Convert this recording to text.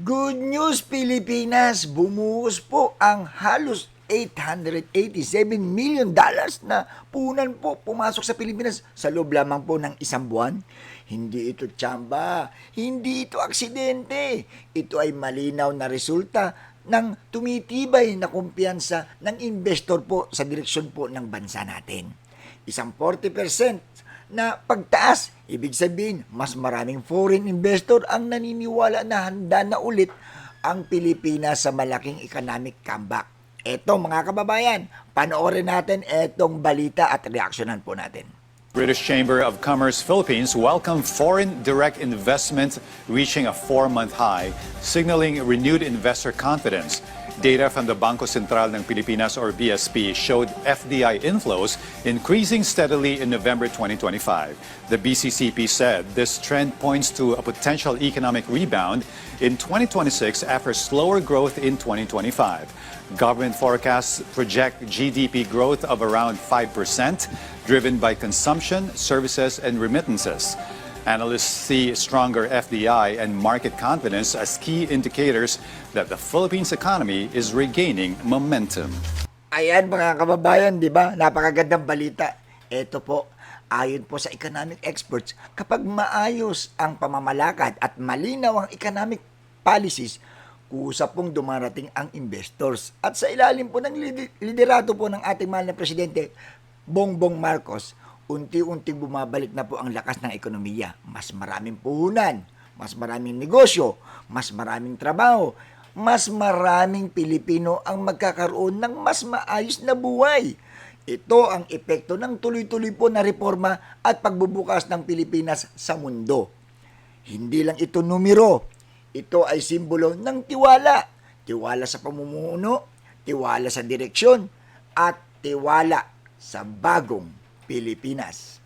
Good news, Pilipinas! Bumuhos po ang halos $887 million na punan po pumasok sa Pilipinas sa loob lamang po ng isang buwan. Hindi ito tsamba, hindi ito aksidente. Ito ay malinaw na resulta ng tumitibay na kumpiyansa ng investor po sa direksyon po ng bansa natin. Isang 40% na pagtaas, ibig sabihin, mas maraming foreign investor ang naniniwala na handa na ulit ang Pilipinas sa malaking economic comeback. Eto mga kababayan, panoorin natin etong balita at reaksyonan po natin. British Chamber of Commerce Philippines welcomed foreign direct investment reaching a 4-month high, signaling renewed investor confidence. Data from the Bangko Sentral ng Pilipinas or BSP showed FDI inflows increasing steadily in November 2025. The BCCP said this trend points to a potential economic rebound in 2026 after slower growth in 2025. Government forecasts project GDP growth of around 5%, driven by consumption, services, and remittances. Analysts see stronger FDI and market confidence as key indicators that the Philippines economy is regaining momentum. Ayan mga kababayan, di ba? Napakagandang balita. Ito po, ayon po sa economic experts, kapag maayos ang pamamalakad at malinaw ang economic policies, kusa pong dumarating ang investors. At sa ilalim po ng liderato po ng ating mahal na Presidente, Bongbong Marcos, unti-unting bumabalik na po ang lakas ng ekonomiya. Mas maraming puhunan, mas maraming negosyo, mas maraming trabaho, mas maraming Pilipino ang magkakaroon ng mas maayos na buhay. Ito ang epekto ng tuloy-tuloy po na reforma at pagbubukas ng Pilipinas sa mundo. Hindi lang ito numero, ito ay simbolo ng tiwala. Tiwala sa pamumuno, tiwala sa direksyon, at tiwala sa bagong Pilipinas.